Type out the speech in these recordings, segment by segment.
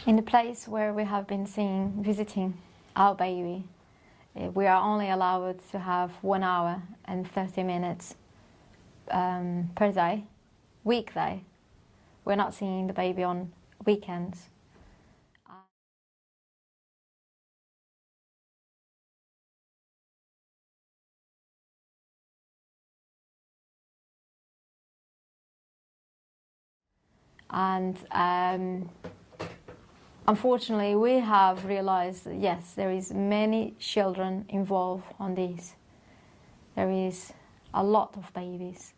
In the place where we have been visiting our baby, we are only allowed to have 1 hour and 30 minutes per day, weekday. We're not seeing the baby on weekends. And unfortunately, we have realized that yes, there is many children involved on this. There is a lot of babies.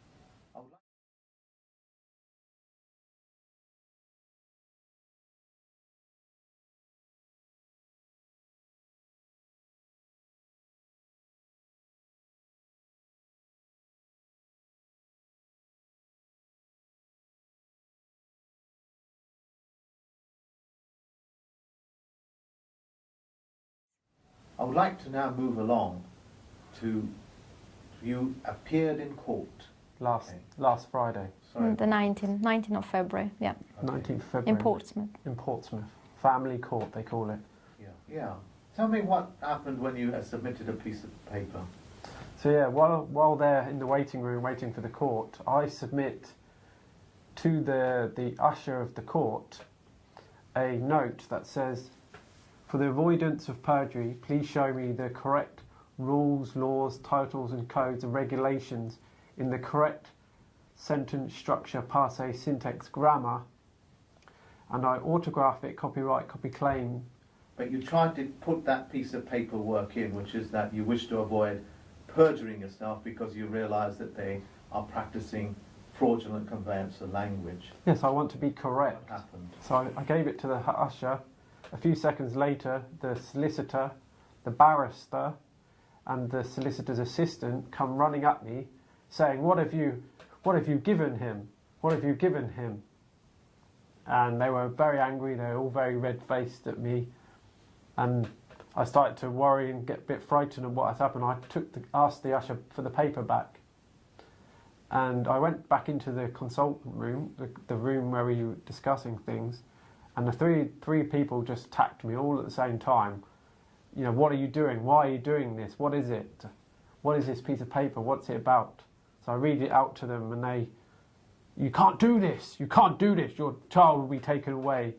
I would like to now move along to, you appeared in court. Last Friday. Sorry. The 19th of February, yeah. Okay. 19th February. In Portsmouth. In Portsmouth. Family court, they call it. Yeah. Tell me what happened when you submitted a piece of paper. So yeah, while they're in the waiting room waiting for the court, I submit to the usher of the court a note that says, for the avoidance of perjury, please show me the correct rules, laws, titles and codes and regulations in the correct sentence structure, passe, syntax, grammar, and I autograph it, copyright, copy claim. But you tried to put that piece of paperwork in, which is that you wish to avoid perjuring yourself because you realise that they are practising fraudulent conveyance of language. Yes, I want to be correct. What happened? So I gave it to the usher. A few seconds later, the solicitor, the barrister, and the solicitor's assistant come running at me, saying, "What have you given him? What have you given him?" And they were very angry. They were all very red-faced at me, and I started to worry and get a bit frightened of what had happened. I asked the usher for the paper back, and I went back into the consultant room, the room where we were discussing things. And the three people just attacked me all at the same time. You know, what are you doing? Why are you doing this? What is it? What is this piece of paper? What's it about? So I read it out to them and you can't do this. You can't do this. Your child will be taken away.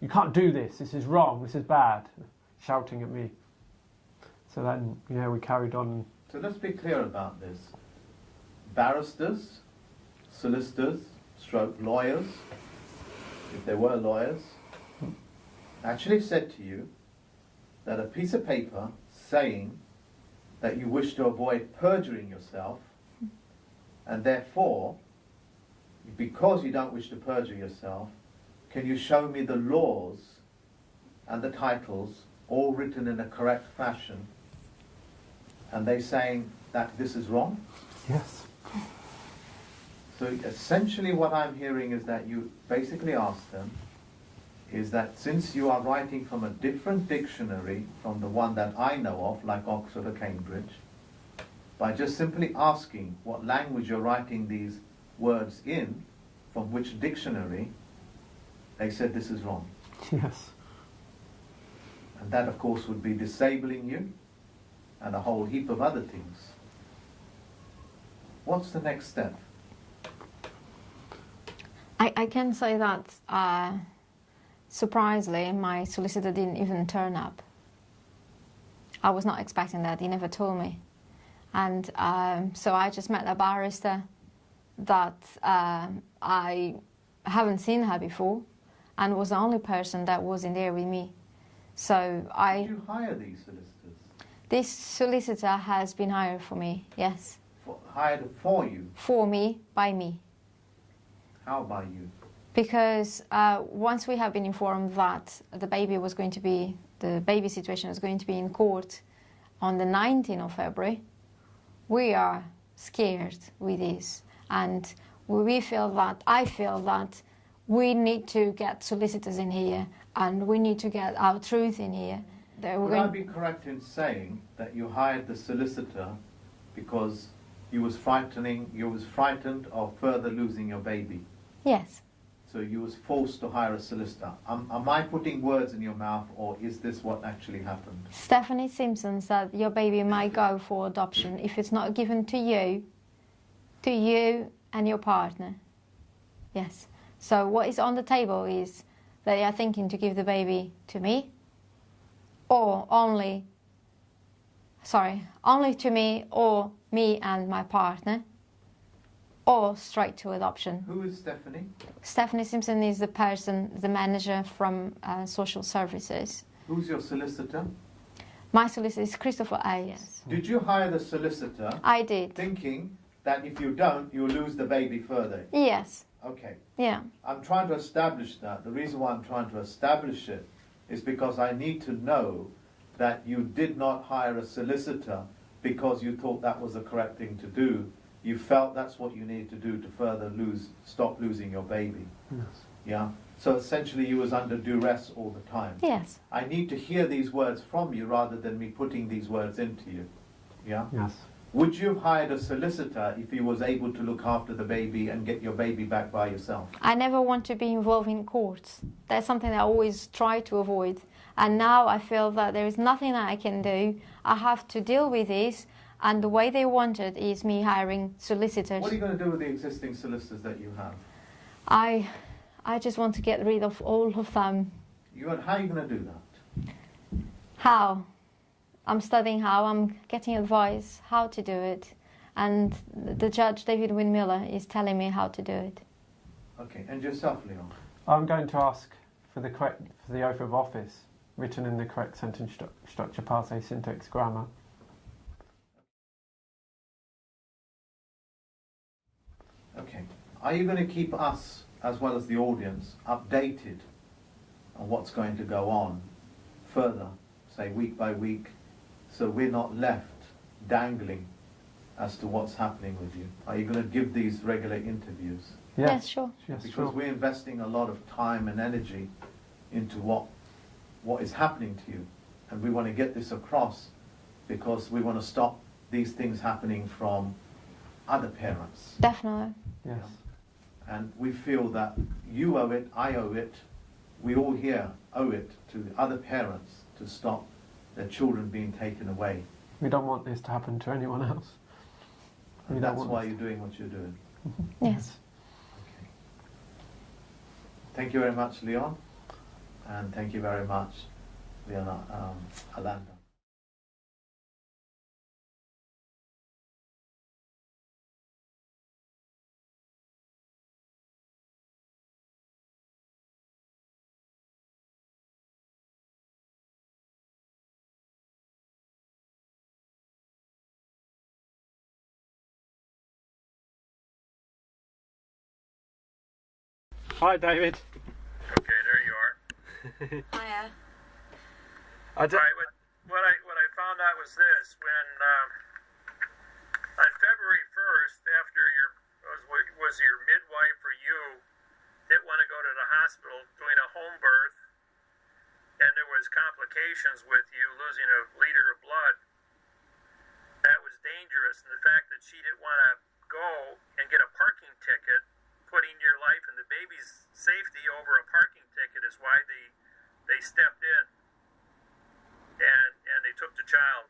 You can't do this. This is wrong. This is bad. Shouting at me. So then, we carried on. So let's be clear about this. Barristers, solicitors, lawyers, if there were lawyers, actually said to you that a piece of paper saying that you wish to avoid perjuring yourself, and therefore, because you don't wish to perjure yourself, can you show me the laws and the titles all written in a correct fashion? And they saying that this is wrong? Yes. So essentially what I'm hearing is that you basically asked them is that since you are writing from a different dictionary from the one that I know of, like Oxford or Cambridge, by just simply asking what language you're writing these words in, from which dictionary, they said this is wrong. Yes. And that of course would be disabling you and a whole heap of other things. What's the next step? I can say that, surprisingly, my solicitor didn't even turn up. I was not expecting that. He never told me. And so I just met a barrister that I haven't seen her before and was the only person that was in there with me. So Did you hire these solicitors? This solicitor has been hired for me, yes. Hired for you? For me, by me. How by you? Because once we have been informed that the baby situation is going to be in court on the 19th of February, we are scared with this. And I feel that we need to get solicitors in here and we need to get our truth in here. Would I be correct in saying that you hired the solicitor because you was frightened of further losing your baby? Yes. So so you was forced to hire a solicitor. Am I putting words in your mouth, or is this what actually happened? Stephanie Simpson said your baby might go for adoption if it's not given to you and your partner. Yes. So what is on the table is they are thinking to give the baby to me, or only to me, or me and my partner, or straight to adoption. Who is Stephanie? Stephanie Simpson is the manager from social services. Who's your solicitor? My solicitor is Christopher A. Yes. Did you hire the solicitor? I did. Thinking that if you don't, you'll lose the baby further? Yes. Okay. Yeah. I'm trying to establish that. The reason why I'm trying to establish it is because I need to know that you did not hire a solicitor because you thought that was the correct thing to do. You felt that's what you needed to do to further stop losing your baby. Yes. Yeah? So essentially you was under duress all the time. Yes. I need to hear these words from you rather than me putting these words into you. Yeah? Yes. Would you have hired a solicitor if you was able to look after the baby and get your baby back by yourself? I never want to be involved in courts. That's something I always try to avoid. And now I feel that there is nothing that I can do. I have to deal with this. And the way they want it is me hiring solicitors. What are you going to do with the existing solicitors that you have? I just want to get rid of all of them. How are you going to do that? How? I'm studying how. I'm getting advice how to do it. And the judge, David-Wynn is telling me how to do it. Okay, and yourself, Leon? I'm going to ask for the oath of office written in the correct sentence structure, parse, syntax, grammar. Okay. Are you going to keep us, as well as the audience, updated on what's going to go on further, say week by week, so we're not left dangling as to what's happening with you? Are you going to give these regular interviews? Yes, sure. Yes, Because sure. we're investing a lot of time and energy into what is happening to you. And we want to get this across because we want to stop these things happening from other parents. Definitely. Yes. And we feel that you owe it, I owe it, we all here owe it to the other parents to stop their children being taken away. We don't want this to happen to anyone else. And that's why you're doing what you're doing. Yes. Okay. Thank you very much, Leon. And thank you very much, Iolanda. Hi, David. Okay, there you are. Hiya. Right, what I found out was this: when on February 1st, after your midwife or you didn't want to go to the hospital doing a home birth, and there was complications with you losing a liter of blood, that was dangerous. And the fact that she didn't want to go and get a parking ticket, putting your life and the baby's safety over a parking ticket, is why they stepped in and they took the child.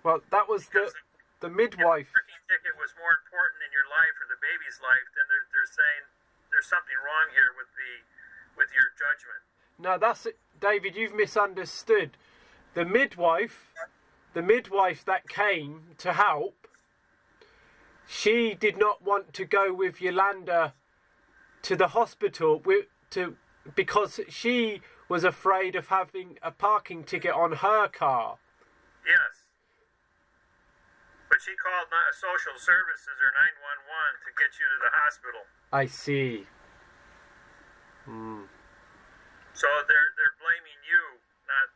Well, that was the midwife. If the parking ticket was more important in your life or the baby's life, then they're saying there's something wrong here with your judgment. No, that's it. David, you've misunderstood. The midwife that came to help, she did not want to go with Yolanda to the hospital because she was afraid of having a parking ticket on her car. Yes. But she called social services or 911 to get you to the hospital. I see. So they're blaming you, not,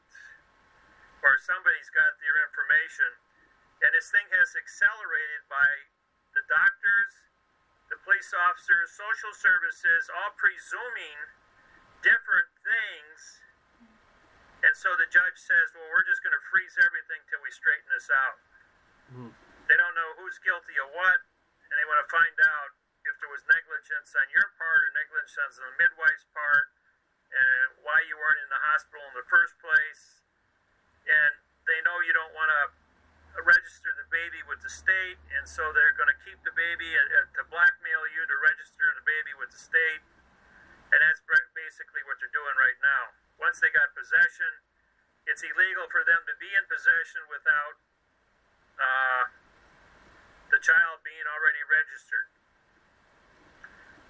or somebody's got their information. And this thing has accelerated by the doctors, the police officers, social services, all presuming different things. And so the judge says, well, we're just going to freeze everything till we straighten this out. They don't know who's guilty of what, and they want to find out if there was negligence negligence on your part or negligence on the midwife's part, and why you weren't in the hospital in the first place. And they know you don't want to register the baby with the state, and so they're going to keep the baby to blackmail you to register the baby with the state. And that's basically what they're doing right now. Once they got possession, it's illegal for them to be in possession without the child being already registered.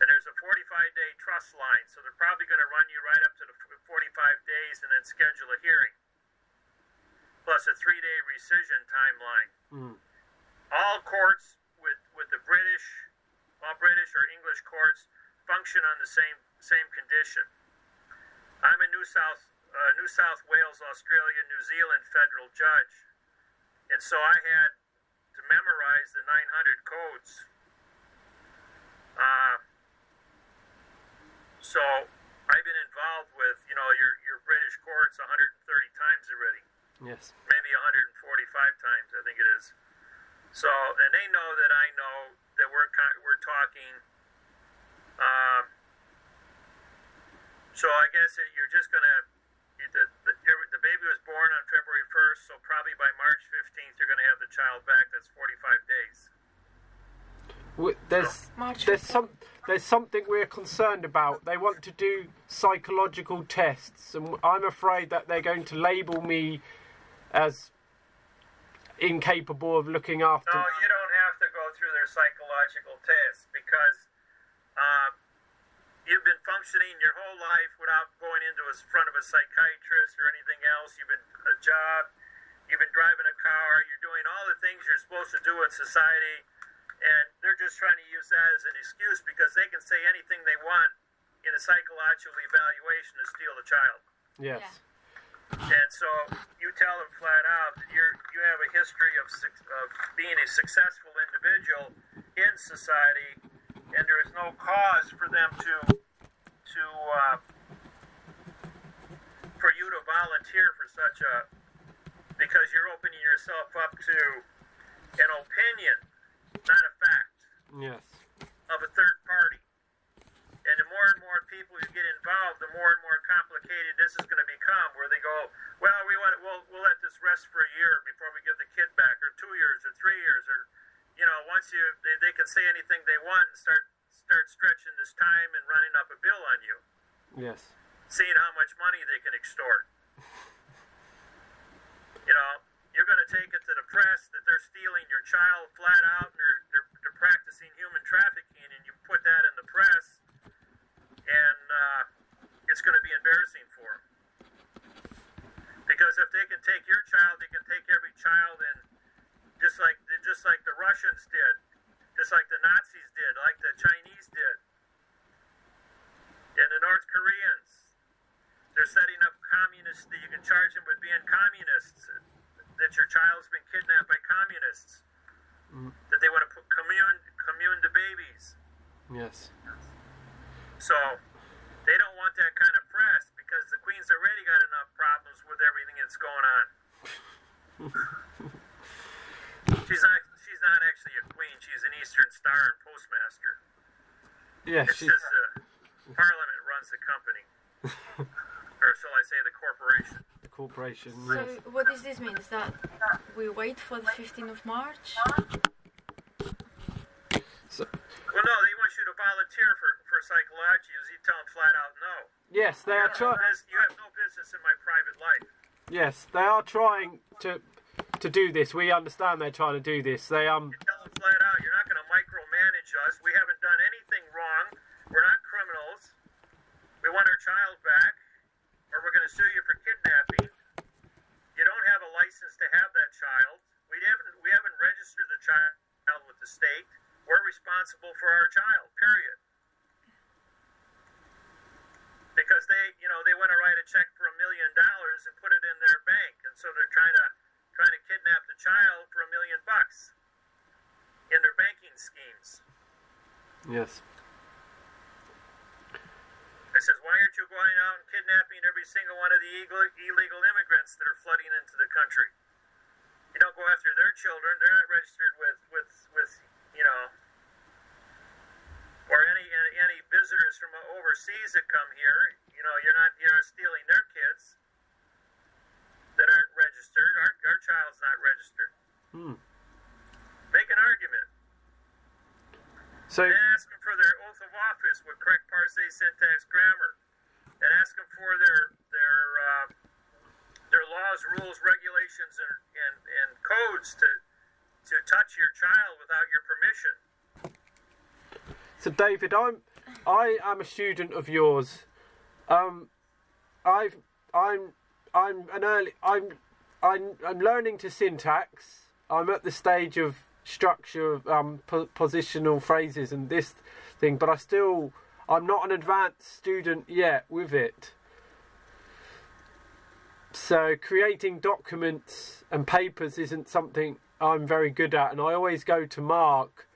And there's a 45-day trust line, so they're probably going to run you right up to the 45 days and then schedule a hearing, plus a 3-day rescission timeline. All courts with the British, all British or English courts function on the same condition. I'm a New South Wales, Australia, New Zealand federal judge, and so I had to memorize the 900 codes. So I've been involved with, your British courts 130 times already. Yes. Maybe 145 times, I think it is. So, and they know that I know that we're talking. So I guess that you're just gonna. The baby was born on February 1st, so probably by March 15th you're gonna have the child back. That's 45 days. There's something we're concerned about. They want to do psychological tests, and I'm afraid that they're going to label me as incapable of looking after. No, you don't have to go through their psychological tests because you've been functioning your whole life without going into front of a psychiatrist or anything else. You've been a job, you've been driving a car, you're doing all the things you're supposed to do in society. And they're just trying to use that as an excuse because they can say anything they want in a psychological evaluation to steal the child. Yes. Yeah. And so you tell them flat out that you have a history of being a successful individual in society, and there is no cause for them for you to volunteer for such because you're opening yourself up to an opinion, not a fact, Yes. of a third party. And the more and more people you get involved, the more and more complicated this is going to become, where they go, well, we'll let this rest for a year before we give the kid back, or 2 years, or 3 years, or, once they can say anything they want and start stretching this time and running up a bill on you. Yes. Seeing how much money they can extort. You're going to take it to the press that they're stealing your child flat out, and they're practicing human trafficking, and you put that in the press, and it's going to be embarrassing for them. Because if they can take your child, they can take every child, and just like the Russians did, just like the Nazis did, like the Chinese did, and the North Koreans. They're setting up communists that you can charge them with being communists, that your child's been kidnapped by communists, that they want to commune the babies. Yes. So they don't want that kind of press because the Queen's already got enough problems with everything that's going on. She's not actually a queen. She's an Eastern Star and postmaster. Yes. It's just Parliament runs the company. Or shall I say the corporation? The corporation. So Yes. what does this mean? Is that we wait for the 15th of March? So, Well, no, they want you to volunteer for psychology. You tell them flat out no. yes, they are trying. You have no business in my private life. Yes, they are trying to do this. We understand they're trying to do this. They You tell them flat out, you're not going to micromanage us. We haven't done anything wrong. We're not criminals. We want our child back, or we're going to sue you for kidnapping. You don't have a license to have that child. We haven't registered the child with the state. We're responsible for our child, period. Because they want to write a check for $1 million and put it in their bank, and so they're trying to kidnap the child for $1 million in their banking schemes. Yes. I says, why aren't you going out and kidnapping every single one of the illegal immigrants that are flooding into the country? You don't go after their children. They're not registered with or any visitors from overseas that come here. You're not stealing their kids that aren't registered. Our child's not registered. Make an argument. So And ask them for their oath of office with correct parsing, syntax, grammar, and ask them for their laws, rules, regulations, and codes to touch your child without your permission. So David, I am a student of yours. I'm learning to syntax. I'm at the stage of structure, positional phrases and this thing, but I'm not an advanced student yet with it. So creating documents and papers isn't something I'm very good at, and I always go to Mark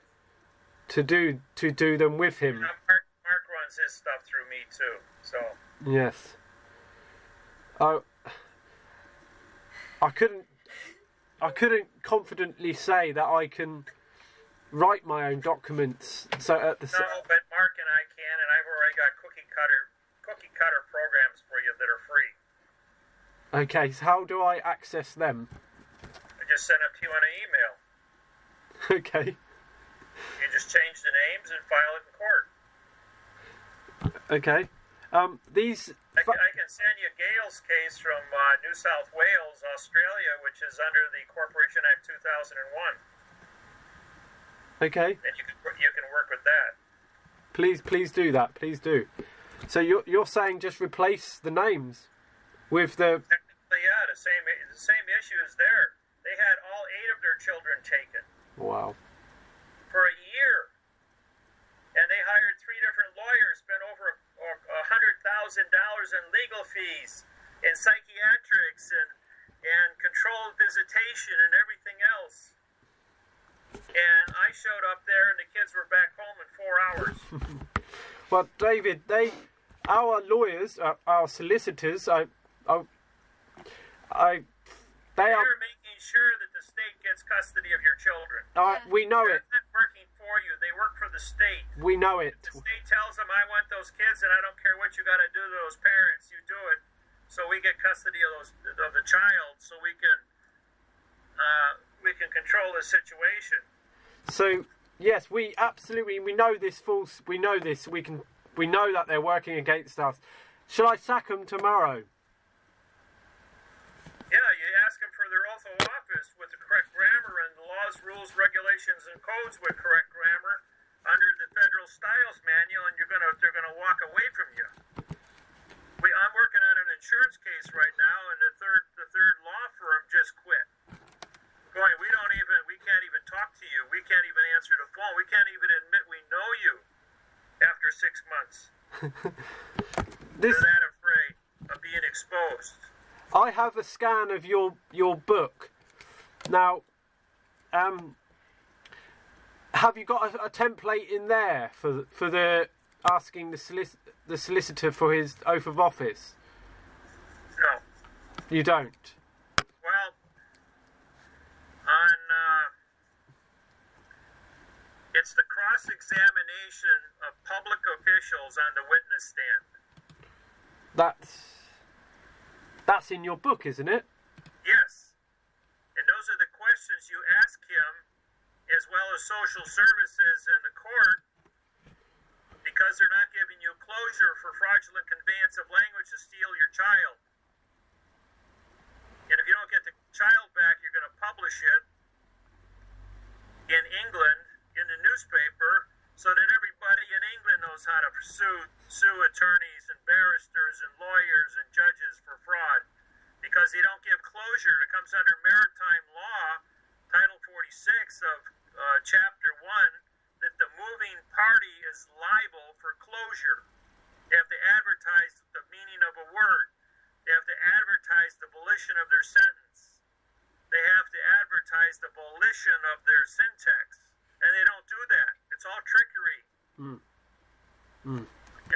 to do them with him. Mark runs his stuff through me too. So yes. I couldn't confidently say that I can write my own documents. So no, but Mark and I can, and I've already got cookie cutter programs for you that are free. Okay, so how do I access them? I just send them to you on an email. Okay. You just change the names and file it in court. Okay. I can send you Gail's case from New South Wales, Australia, which is under the Corporation Act 2001. Okay. And you can work with that. Please do that. Please do. So you're saying just replace the names with the. Technically, yeah, the same issue is there. They had all 8 of their children taken. Wow. For a year, and they hired 3 different lawyers, spent over $100,000 in legal fees, in psychiatrics, and controlled visitation, and everything else. And I showed up there, and the kids were back home in 4 hours. Well, David, our lawyers, our solicitors, they are making sure that the state gets custody of your children. We know it. They're not working for you. They work for the state. We know it. The state tells them, I want those kids, and I don't care what you got to do to those parents. You do it, so we get custody of the child, so we can control the situation. So yes, we know this false. We know this. We know that they're working against us. Shall I sack them tomorrow? Yeah, you ask them for their oath of office with the correct grammar and the laws, rules, regulations, and codes with correct grammar under the Federal Styles Manual, and they're gonna walk away from you. I'm working on an insurance case right now, and the third law firm just quit. Going, we can't even talk to you. We can't even answer the phone. We can't even admit we know you after 6 months. They're that afraid of being exposed. I have a scan of your book. Now, have you got a template in there for the asking the solicitor for his oath of office? No. You don't? Well, it's the cross-examination of public officials on the witness stand. That's in your book, isn't it? Yes. And those are the questions you ask him, as well as social services and the court, because they're not giving you closure for fraudulent conveyance of language to steal your child. And if you don't get the child back, you're going to publish it in England in the newspaper so that everybody in England knows how to sue attorneys and barristers and lawyers and judges for fraud, because they don't give closure. It comes under maritime law, Title 46 of Chapter 1, that the moving party is liable for closure. They have to advertise the meaning of a word. They have to advertise the volition of their sentence. They have to advertise the volition of their syntax. And they don't do that. It's all trickery. And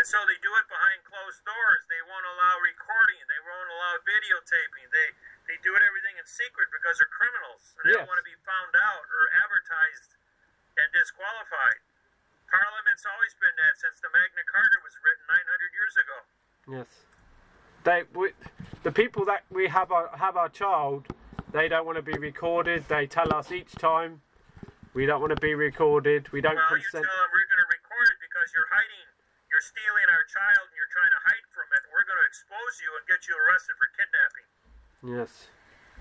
so they do it behind closed doors. They won't allow recording. They won't allow videotaping. They do everything in secret because they're criminals. And they don't want to be found out or advertised and disqualified. Parliament it's always been that since the Magna Carta was written 900 years ago. Yes. The people that we have our child, they don't want to be recorded. They tell us each time, we don't want to be recorded. We don't Well, consent. you tell them we're going to record it because you're stealing our child and you're trying to hide from it. We're going to expose you and get you arrested for kidnapping. Yes.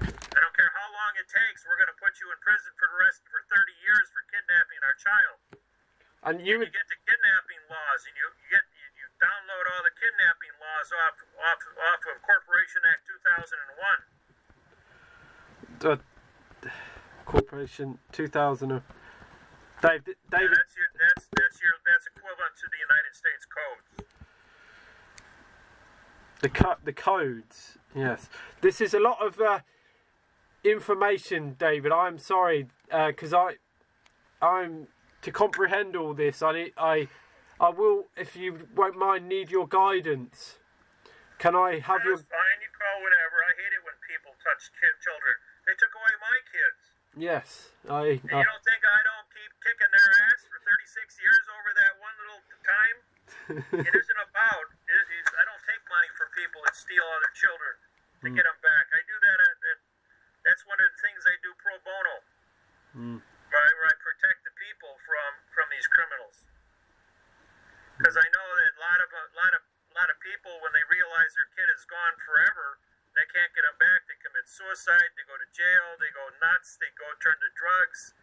I don't care how long it takes. We're going to put you in prison for 30 years for kidnapping our child. And you You get the kidnapping laws, and you download all the kidnapping laws off of Corporation Act 2001. Corporation 2000. David. That's equivalent to the United States codes. The codes. Yes. This is a lot of information, David. I'm sorry, because I'm to comprehend all this. I will, if you won't mind, need your guidance. Can I have your? That's fine. You call whatever. I hate it when people touch children. They took away my kids. Yes, And you don't think I don't keep kicking their ass for 36 years over that one little time? It isn't about. I don't take money from people that steal other children to get them back. I do that. That's one of the things I do pro bono, where I protect the people from these criminals. Because I know that a lot of people, when they realize their kid is gone forever, they can't get them back. They commit suicide. They go to jail. They go nuts. They go turn to drugs.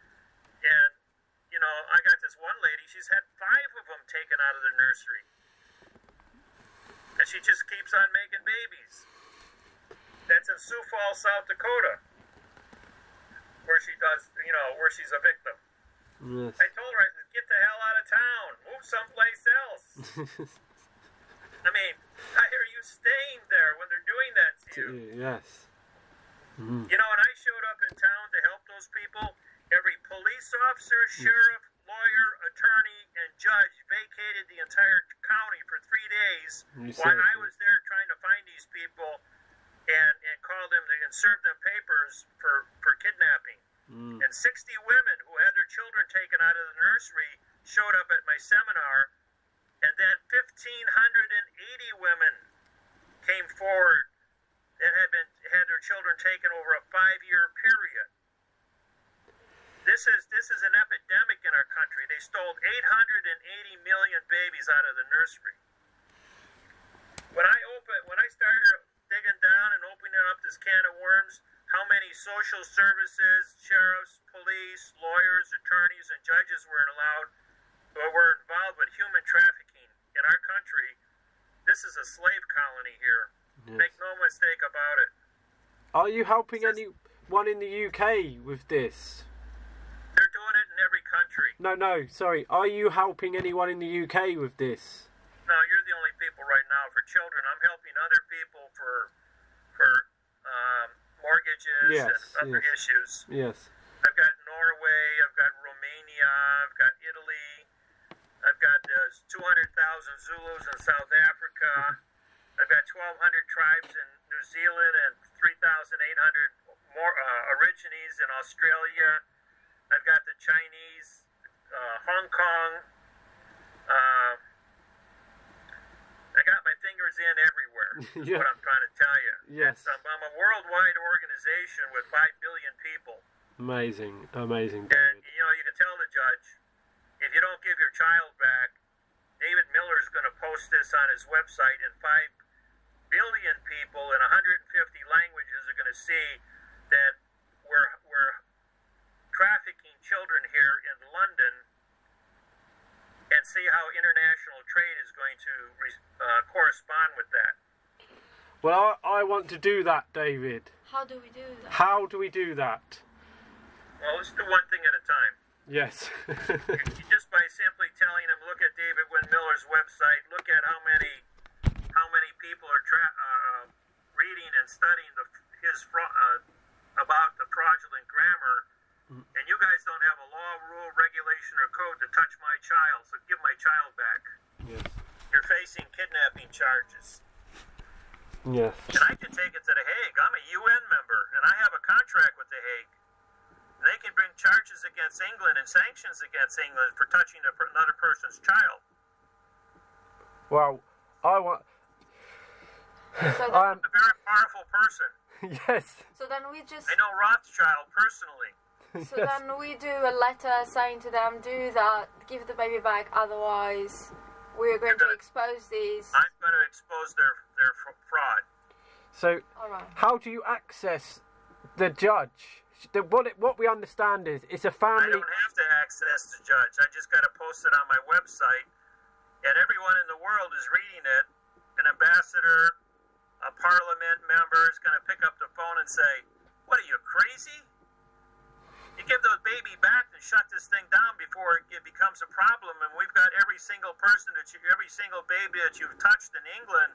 And I got this one lady. She's had 5 of them taken out of the nursery, and she just keeps on making babies. That's in Sioux Falls, South Dakota, where she's a victim. Yes. I told her, I said, get the hell out of town. Move someplace else. I mean, why are you staying there when they're doing that to you? Yes. And I showed up in town to help those people. Every police officer, sheriff, lawyer, attorney, and judge vacated the entire county for 3 days while I was there trying to find these people and call them and serve them papers for kidnapping. And 60 women who had their children taken out of the nursery showed up at my seminar, and then 1,580 women came forward that had their children taken over a 5-year period. This is an epidemic in our country. They stole 880 million babies out of the nursery. When I started digging down and opening up this can of worms, how many social services, sheriffs, police, lawyers, attorneys, and judges were involved with human trafficking in our country. This is a slave colony here. Yes. Make no mistake about it. Are you helping anyone in the UK with this? They're doing it in every country. No, sorry. Are you helping anyone in the UK with this? No, you're the only people right now for children. I'm helping other people for mortgages and other issues. Yes. I've got Norway, I've got Romania, I've got Italy, I've got 200,000 Zulus in South Africa, I've got 1,200 tribes in New Zealand and 3,800 more aborigines in Australia. I've got the Chinese, Hong Kong. I got my fingers in everywhere, is what I'm trying to tell you. Yes. I'm a worldwide organization with 5 billion people. Amazing. And, you can tell the judge, if you don't give your child back, David Miller's going to post this on his website, and 5 billion people in 150 languages are going to see that we're trafficking children here in London, and see how international trade is going to correspond with that. Well, I want to do that, David. How do we do that? How do we do that? Well, let's do one thing at a time. Yes. Just by simply telling them, look at David-Wynn Miller's website, look at how many people are reading and studying about the fraudulent grammar, and you guys don't have a law, rule, regulation, or code to touch my child, so give my child back. Yes. You're facing kidnapping charges. Yes. And I can take it to The Hague. I'm a UN member, and I have a contract with The Hague. And they can bring charges against England and sanctions against England for touching another person's child. Well, I want. So I'm a very powerful person. Yes. so then we just I know Rothschild personally. so then we do a letter saying to them, do that, give the baby back, otherwise we're going to expose these. I'm going to expose their fraud. So, All right. how do you access the judge? What we understand is it's a I family. don't have to access the judge. I just got to post it on my website, and everyone in the world is reading it. An ambassador, a parliament member is going to pick up the phone and say, "What are you, crazy? You give the baby back and shut this thing down before it becomes a problem." And we've got every single person every single baby that you've touched in England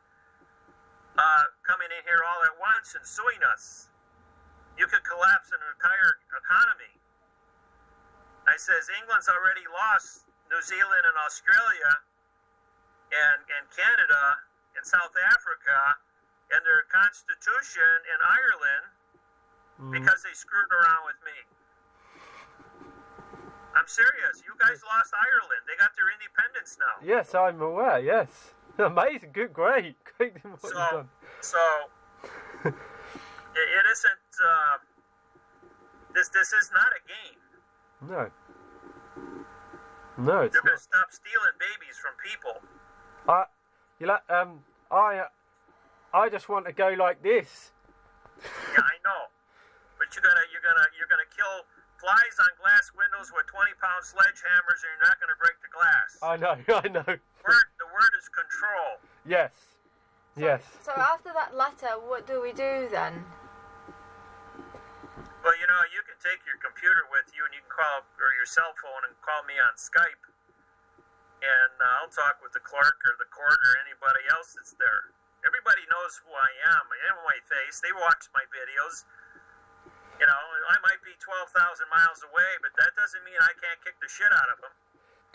coming in here all at once and suing us. You could collapse an entire economy. I says England's already lost New Zealand and Australia and Canada and South Africa and their constitution in Ireland because they screwed around with me. I'm serious. You guys lost Ireland. They got their independence now. Yes, I'm aware. Yes, amazing, great. What you've done. So it isn't. This is not a game. No. No, it's They're going not. to stop stealing babies from people. I just want to go like this. Yeah, I know. But you're gonna kill flies on glass windows with 20-pound sledgehammers, and you're not gonna break the glass. I know. The word is control. Yes. Yes. So after that letter, what do we do then? Well, you can take your computer with you, and you can call, or your cell phone, and call me on Skype, and I'll talk with the clerk or the court or anybody else that's there. Everybody knows who I am. I know my face. They watch my videos. I might be 12,000 miles away, but that doesn't mean I can't kick the shit out of them.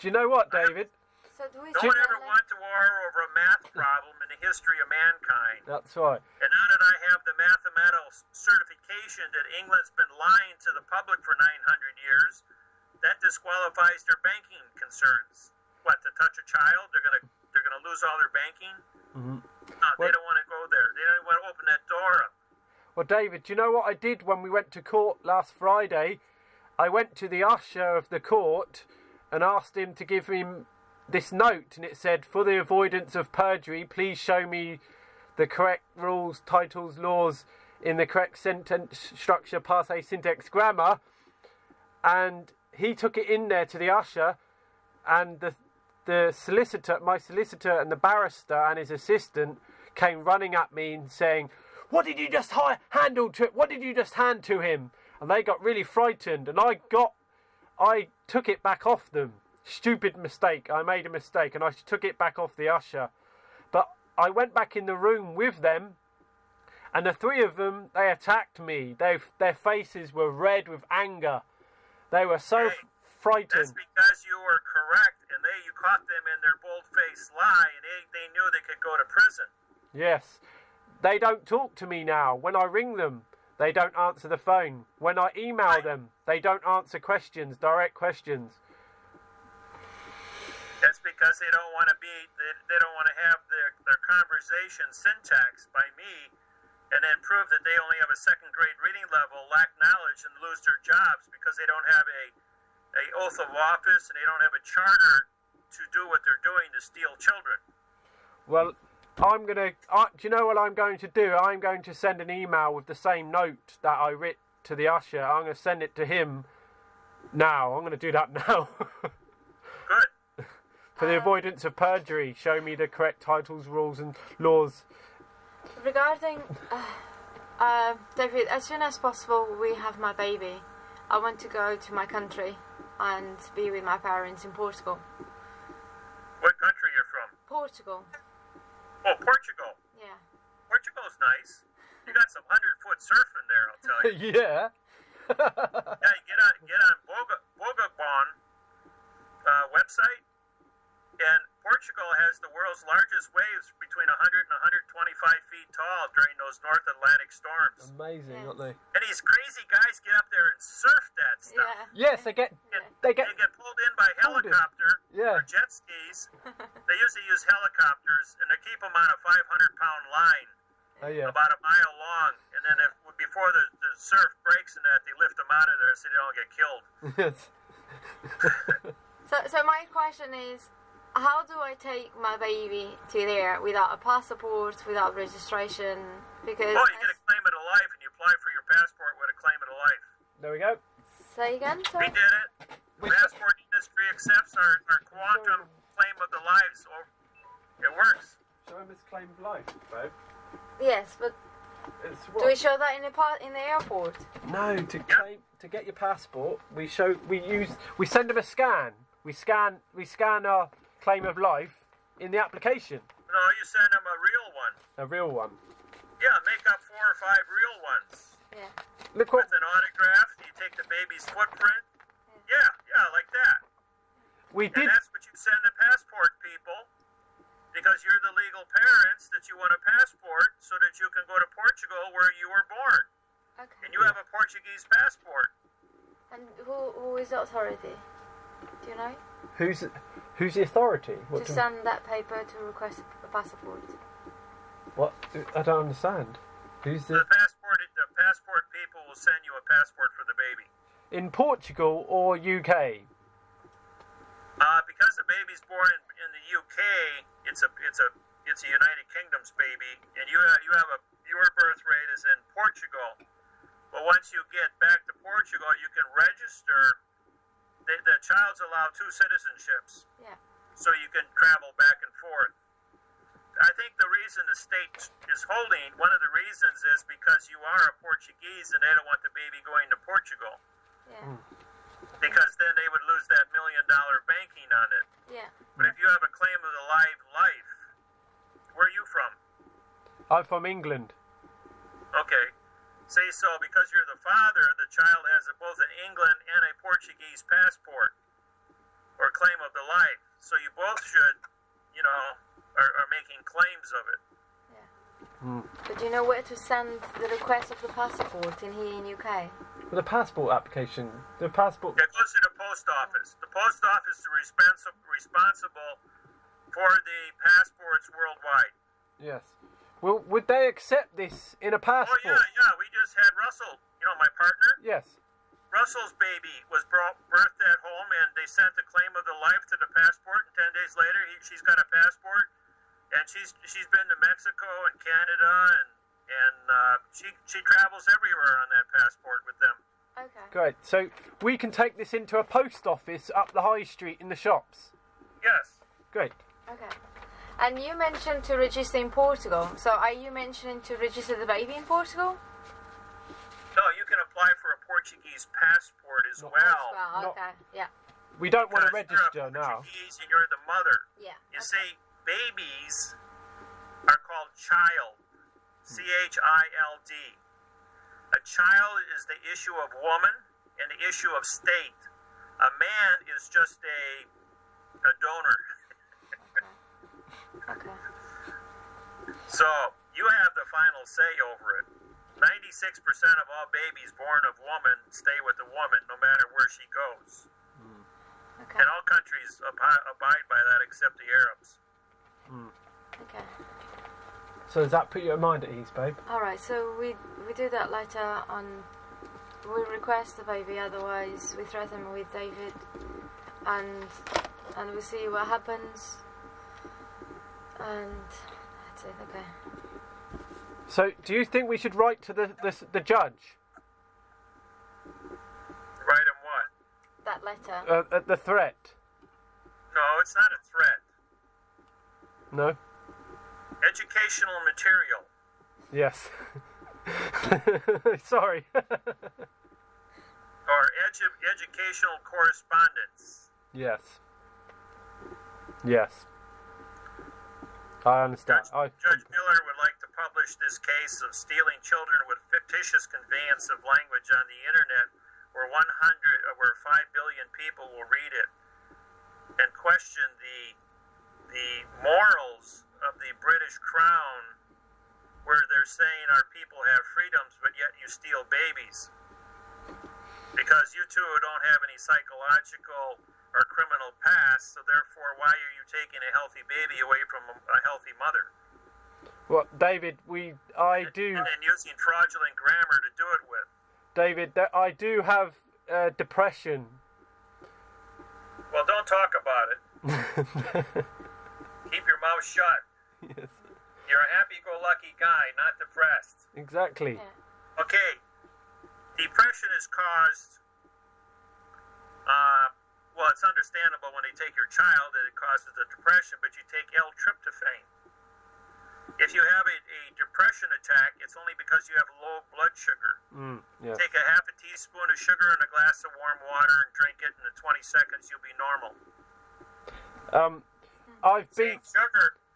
Do you know what, David? So do we No one ever went to war over a math problem in the history of mankind. That's right. And now that I have the mathematical certification that England's been lying to the public for 900 years, that disqualifies their banking concerns. What, to touch a child, they're gonna lose all their banking? Mm-hmm. No, they don't want to go there. They don't want to open that door up. Well, David, do you know what I did when we went to court last Friday? I went to the usher of the court and asked him to give him this note, and it said, "For the avoidance of perjury, please show me the correct rules, titles, laws in the correct sentence structure, passe, syntax, grammar." And he took it in there to the usher, and the solicitor, my solicitor, and the barrister and his assistant came running at me and saying, "What did you just What did you just hand to him?" And they got really frightened, and I took it back off them. Stupid mistake. I made a mistake, and I took it back off the usher. But I went back in the room with them, and the three of them, they attacked me. Their faces were red with anger. They were so frightened. That's because you were correct, and you caught them in their bold-faced lie, and they knew they could go to prison. Yes. They don't talk to me now. When I ring them, they don't answer the phone. When I email them, they don't answer questions, direct questions. That's because they don't want to have their conversation syntax by me, and then prove that they only have a second-grade reading level, lack knowledge, and lose their jobs because they don't have a oath of office and they don't have a charter to do what they're doing to steal children. Well, do you know what I'm going to do? I'm going to send an email with the same note that I writ to the usher. I'm going to send it to him now. I'm going to do that now. Good. For the avoidance of perjury, show me the correct titles, rules and laws. Regarding David, as soon as possible we have my baby, I want to go to my country and be with my parents in Portugal. What country you're from? Portugal. Oh, Portugal. Yeah. Portugal's nice. You got some 100-foot surfing there, I'll tell you. Yeah. Yeah, get on Bogabon website, and Portugal has the world's largest waves between 100 and 125 feet tall during those North Atlantic storms. Amazing, Yes. aren't they? And these crazy guys get up there and surf that stuff. Yeah. Yes, they get They get pulled in by Pulled in. helicopter Yeah. or jet skis. They usually use helicopters, and they keep them on a 500-pound line, Oh yeah. about a mile long. And then before the surf breaks and that, they lift them out of there so they don't get killed. Yes. So my question is, how do I take my baby to there without a passport, without registration? Because Oh, you get a claimant of life, and you apply for your passport with a claimant of life. There we go. say again, We sorry? did it. The passport industry accepts our quantum claim of the lives. So it works. Show him his claim of life, babe. Yes, but It's do we show that in the airport? No, to get your passport, we send them a scan. We scan our claim of life in the application. No, you send them a real one. A real one. Yeah, make up 4 or 5 real ones. Yeah. Look what With an autograph, you take the baby's footprint. Yeah, like that. we And did. that's what you send the passport people, because you're the legal parents that you want a passport so that you can go to Portugal where you were born. Okay. And you have a Portuguese passport. And who is the authority? Do you know? Who's the authority? What? To send that paper to request a passport. What? I don't understand. Who's The passport people will send you a passport for the baby. in Portugal or UK? Because the baby's born in the UK, it's a United Kingdom's baby, and your birth rate is in Portugal. But once you get back to Portugal, you can register. The child's allowed 2 citizenships, Yeah. so you can travel back and forth. I think the reason the state is holding, one of the reasons is because you are a Portuguese and they don't want the baby going to Portugal, Yeah. because then they would lose that $1 million banking on it. Yeah. But if you have a claim of the life, where are you from? I'm from England. Okay. See, so because you're the father, the child has both an England and a Portuguese passport or claim of the life. So you both should, are making claims of it. But do you know where to send the request of the passport in here in UK? The passport application. The passport. It goes to the post office. The post office is responsible for the passports worldwide. Yes. Well, would they accept this in a passport? Oh, yeah. We just had Russell, my partner. Yes. Russell's baby was birthed at home, and they sent the claim of the life to the passport. And 10 days later, she's got a passport, and she's been to Mexico and Canada, and she travels everywhere on that passport with them. Okay. Great. So we can take this into a post office up the high street in the shops. Yes. Great. Okay. And you mentioned to register in Portugal. So are you mentioning to register the baby in Portugal? No, you can apply for a Portuguese passport as well. Well, Not- okay. Yeah. We don't want to Because register you're a now. Portuguese and you're the mother. Yeah. You see, babies are called child. CHILD. A child is the issue of woman and the issue of state. A man is just a donor. Okay. So you have the final say over it. 96% of all babies born of woman stay with the woman no matter where she goes. Okay. And all countries abide by that except the Arabs. Okay. So does that put your mind at ease, babe? All right. So we do that later on. We request the baby. Otherwise, we threaten with David, and we see what happens. And that's it. Okay. So do you think we should write to the judge? Write him what? That letter. The threat? No, it's not a threat. No. Educational material. Yes. Sorry. Or educational correspondence. Yes. Yes. I understand. Judge Miller would like to publish this case of stealing children with fictitious conveyance of language on the internet, where 5 billion people will read it and question the the morals of the British Crown, where they're saying our people have freedoms, but yet you steal babies. Because you two don't have any psychological or criminal past, so therefore why are you taking a healthy baby away from a healthy mother? Well, David, I do... And using fraudulent grammar to do it with. David, I do have depression. Well, don't talk about it. Keep your mouth shut. Yes. You're a happy-go-lucky guy, not depressed. Exactly. Yeah. Okay. Depression is caused, well, it's understandable when they take your child that it causes the depression, but you take L-tryptophan. If you have a depression attack, it's only because you have low blood sugar. Yeah. Take a half a teaspoon of sugar in a glass of warm water and drink it, and in 20 seconds you'll be normal.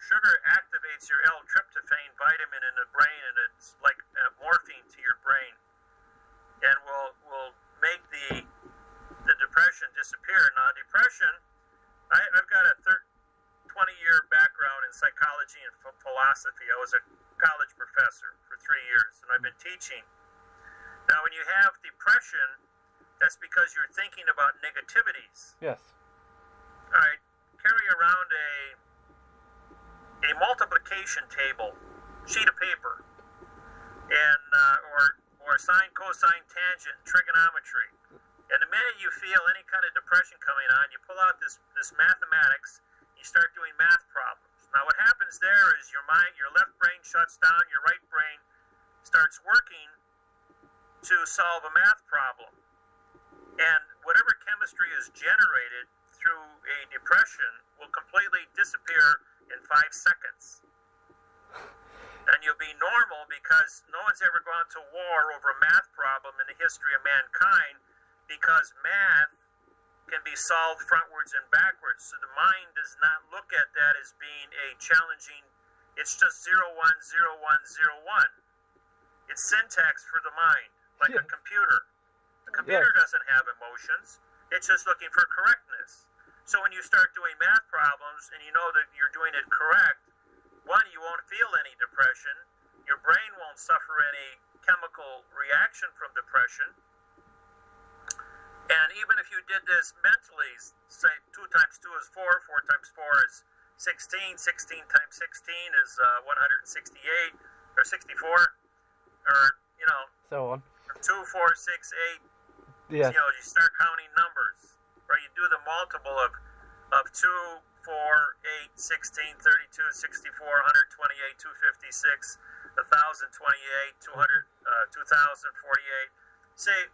Sugar activates your L-tryptophan vitamin in the brain, and it's like morphine to your brain, and will make the depression disappear. Now, depression, I've got a 20-year background in psychology and philosophy. I was a college professor for 3 years, and I've been teaching. Now, when you have depression, that's because you're thinking about negativities. Yes. All right, carry around a multiplication table, sheet of paper, and or sine, cosine, tangent, trigonometry. And the minute you feel any kind of depression coming on, you pull out this mathematics, you start doing math problems. Now what happens there is your left brain shuts down, your right brain starts working to solve a math problem. And whatever chemistry is generated through a depression will completely disappear in 5 seconds. And you'll be normal because no one's ever gone to war over a math problem in the history of mankind, because math can be solved frontwards and backwards. So the mind does not look at that as being a challenging, it's just 0, 1, 0, 1, 0, 1. It's syntax for the mind, like a computer. The computer doesn't have emotions. It's just looking for correctness. So when you start doing math problems and you know that you're doing it correct, one, you won't feel any depression. Your brain won't suffer any chemical reaction from depression. And even if you did this mentally, say 2 times 2 is 4, 4 times 4 is 16, 16 times 16 is 168, or 64, or, So on. 2, 4, 6, 8. Yes. You start counting numbers, or you do the multiple of 2, 4, 8, 16, 32, 64, 128, 256, 1,028, 200, 2,048. Say,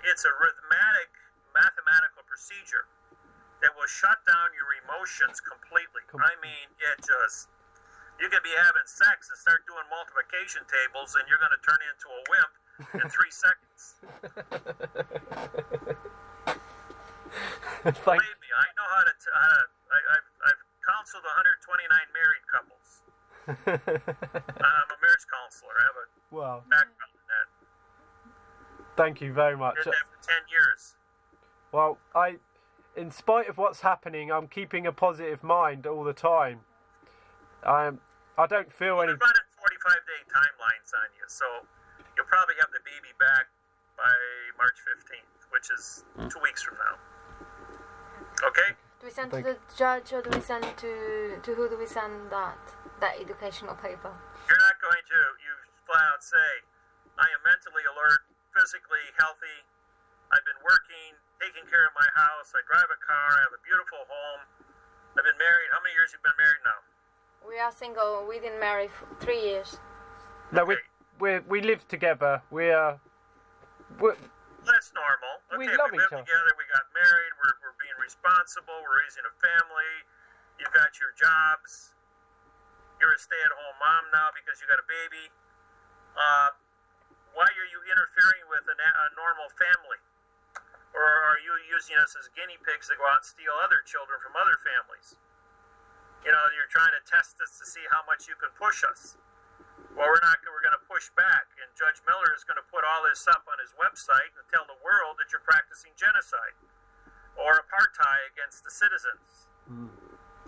it's a mathematical procedure that will shut down your emotions completely. I mean, you could be having sex and start doing multiplication tables, and you're going to turn into a wimp in 3 seconds. Believe me, I know how to. I've counseled 129 married couples. I'm a marriage counselor. I have a background in that. Thank you very much. Did that for 10 years. Well, in spite of what's happening, I'm keeping a positive mind all the time. I don't feel any. We're running 45-day timelines on you, so you'll probably have the baby back by March 15th, which is 2 weeks from now. Okay? Do we send to the judge, or do we send to who do we send that educational paper? You're not going to. You flat out say, I am mentally alert, physically healthy. I've been working, taking care of my house. I drive a car. I have a beautiful home. I've been married. How many years have you been married now? We are single. We didn't marry for 3 years. No, Okay. we live together. We're That's normal. Okay, We love we each live other. together. We got married. We're being responsible. We're raising a family. You've got your jobs. You're a stay-at-home mom now because you got a baby. Why are you interfering with a normal family? Or are you using us as guinea pigs to go out and steal other children from other families? You're trying to test us to see how much you can push us. Well, we're going to push back, and Judge Miller is going to put all this up on his website and tell the world that you're practicing genocide or apartheid against the citizens.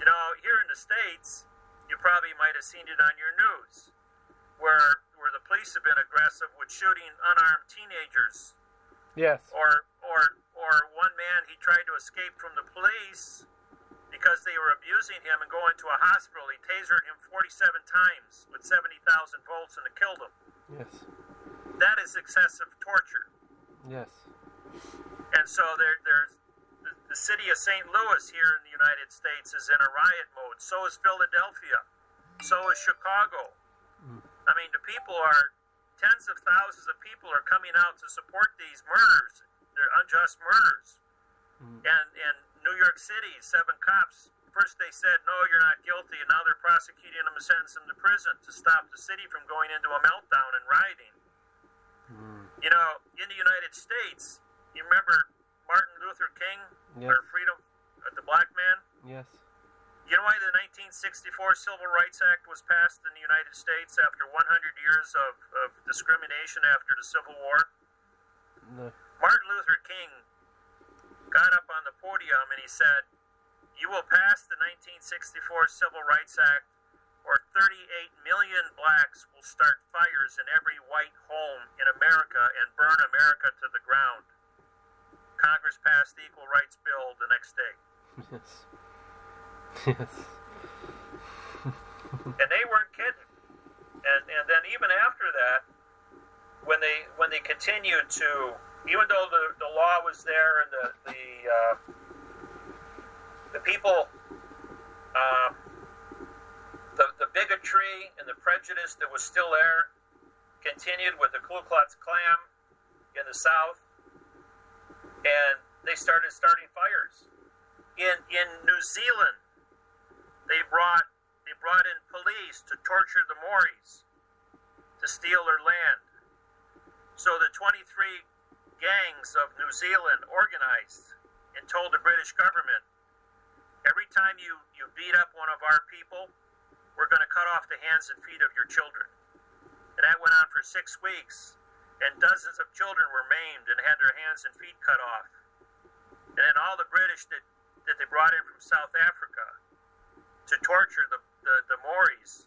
You know, here in the States, you probably might have seen it on your news, where the police have been aggressive with shooting unarmed teenagers. Yes. Or one man, he tried to escape from the police because they were abusing him and going to a hospital. He tasered him 47 times with 70,000 volts and it killed him. Yes. That is excessive torture. Yes. And so there's the city of St. Louis here in the United States is in a riot mode. So is Philadelphia. So is Chicago. I mean, the people are, tens of thousands of people are coming out to support these murders. They're unjust murders. And in New York City, 7 cops, first they said, no, you're not guilty, and now they're prosecuting them and sentencing them to prison to stop the city from going into a meltdown and rioting. You know, in the United States, you remember Martin Luther King, Yes. or freedom, the black man? Yes. You know why the 1964 Civil Rights Act was passed in the United States after 100 years of discrimination after the Civil War? No. Martin Luther King got up on the podium and he said, you will pass the 1964 Civil Rights Act or 38 million blacks will start fires in every white home in America and burn America to the ground. Congress passed the Equal Rights Bill the next day. Yes. Yes. And they weren't kidding. And then even after that, when they continued to, even though the law was there and the people, the bigotry and the prejudice that was still there continued with the Ku Klux Klan in the South, and they started starting fires. In New Zealand, they brought in police to torture the Maoris, to steal their land. So the 23 gangs of New Zealand organized and told the British government, every time you beat up one of our people, we're going to cut off the hands and feet of your children. And that went on for 6 weeks, and dozens of children were maimed and had their hands and feet cut off. And then all the British that they brought in from South Africa to torture the Maoris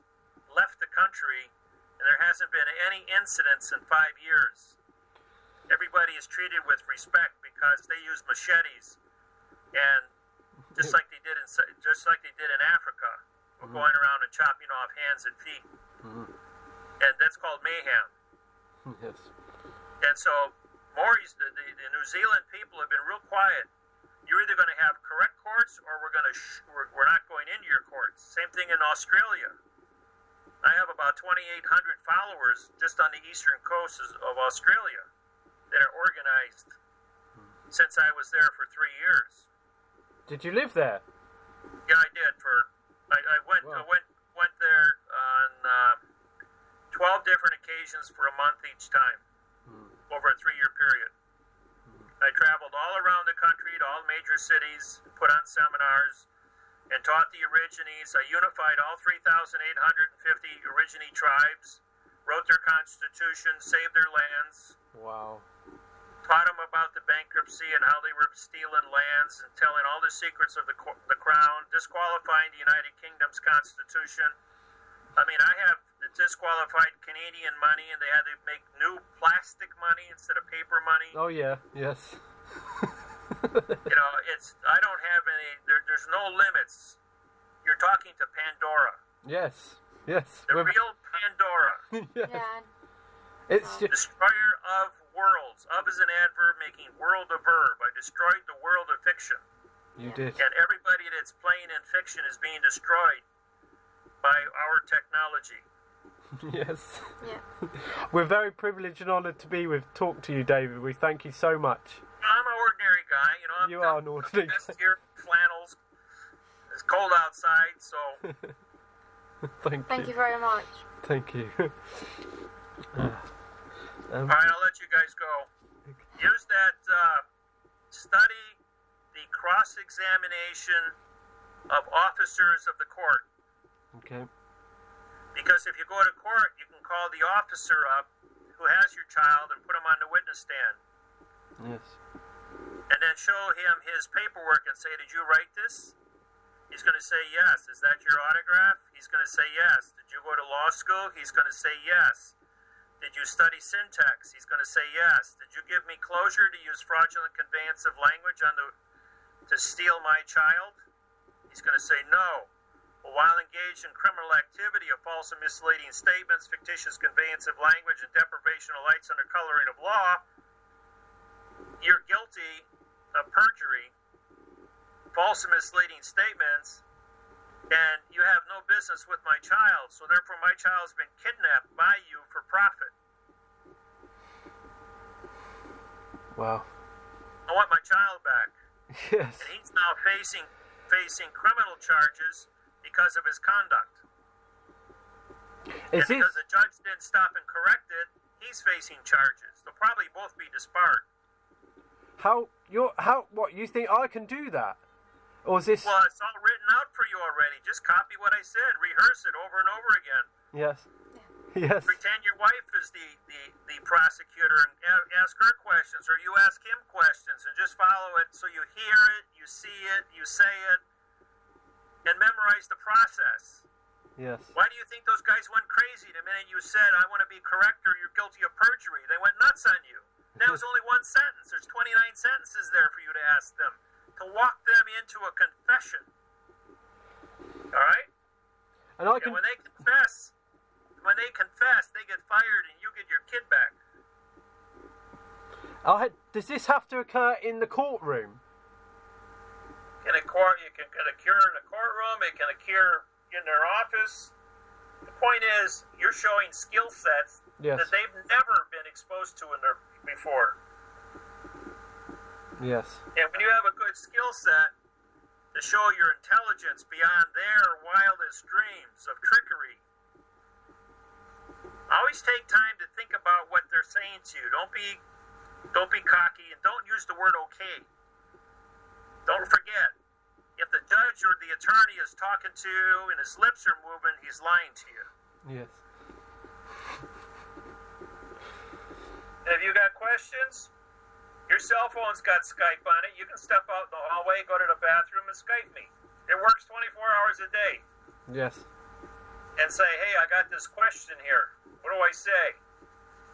left the country, and there hasn't been any incidents in 5 years. Everybody is treated with respect because they use machetes, and just like they did in Africa, going around and chopping off hands and feet, and that's called mayhem. Yes. And so Maoris, the New Zealand people have been real quiet. You're either going to have correct courts, or we're not going into your courts. Same thing in Australia. I have about 2,800 followers just on the eastern coast of Australia that are organized since I was there for 3 years. Did you live there? Yeah, I did. I went there on 12 different occasions for a month each time over a 3-year period. I traveled all around the country to all major cities, put on seminars, and taught the Aborigines. I unified all 3,850 Aborigine tribes, wrote their constitution, saved their lands. Wow. Taught them about the bankruptcy and how they were stealing lands and telling all the secrets of the crown, disqualifying the United Kingdom's constitution. I mean, I have the disqualified Canadian money, and they had to make new plastic money instead of paper money. Oh, yeah. Yes. You know, I don't have any, there's no limits. You're talking to Pandora. Yes. Yes. The real Pandora. Yes. Yeah. It's just... Destroyer of worlds. Of is an adverb, making world a verb. I destroyed the world of fiction. You did. And everybody that's playing in fiction is being destroyed by our technology. Yes. Yeah. We're very privileged and honoured to talk to you, David. We thank you so much. I'm an ordinary guy, you know. You are an ordinary guy. guy. Here, flannels. It's cold outside, so. Thank you very much. Thank you. All right, I'll let you guys go. Use that, study the cross-examination of officers of the court. Okay. Because if you go to court, you can call the officer up who has your child and put him on the witness stand. Yes. And then show him his paperwork and say, did you write this? He's going to say yes. Is that your autograph? He's going to say yes. Did you go to law school? He's going to say yes. Did you study syntax? He's going to say yes. Did you give me closure to use fraudulent conveyance of language to steal my child? He's going to say no. Well, while engaged in criminal activity of false and misleading statements, fictitious conveyance of language, and deprivation of rights under coloring of law, you're guilty of perjury, false and misleading statements, and you have no business with my child, so therefore my child's been kidnapped by you for profit. Wow. I want my child back. Yes. And he's now facing criminal charges because of his conduct. And because the judge didn't stop and correct it, he's facing charges. They'll probably both be disbarred. What, you think I can do that? Or is this... Well, it's all written out for you already. Just copy what I said. Rehearse it over and over again. Yes. Yes. Pretend your wife is the prosecutor and ask her questions, or you ask him questions, and just follow it so you hear it, you see it, you say it, and memorize the process. Yes. Why do you think those guys went crazy the minute you said, I want to be correct or you're guilty of perjury? They went nuts on you. That was only one sentence. There's 29 sentences there for you to ask them, to walk them into a confession. All right? And when they confess, they get fired and you get your kid back. Does this have to occur in the courtroom? It can occur in a courtroom. It can occur in their office. The point is, you're showing skill sets that they've never been exposed to before. Yes. And when you have a good skill set to show your intelligence beyond their wildest dreams of trickery, always take time to think about what they're saying to you. Don't be cocky, and don't use the word okay. Don't forget, if the judge or the attorney is talking to you and his lips are moving, he's lying to you. Yes. And if you got questions, your cell phone's got Skype on it. You can step out in the hallway, go to the bathroom, and Skype me. It works 24 hours a day. Yes. And say, hey, I got this question here. What do I say?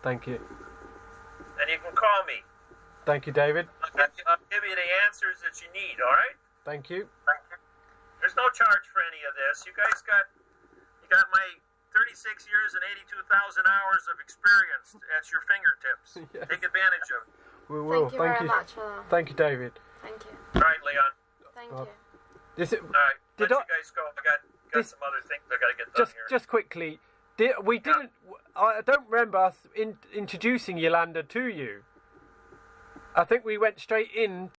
Thank you. And you can call me. Thank you, David. I'll give you the answers that you need, all right? Thank you. There's no charge for any of this. You guys got my 36 years and 82,000 hours of experience at your fingertips. Yes. Take advantage of it. We will. Thank you very much for that. Thank you, David. Thank you. All right, Leon. Thank you. All right, let you guys go. I got some other things I got to get done here. Just quickly, I don't remember us introducing Yolanda to you. I think we went straight in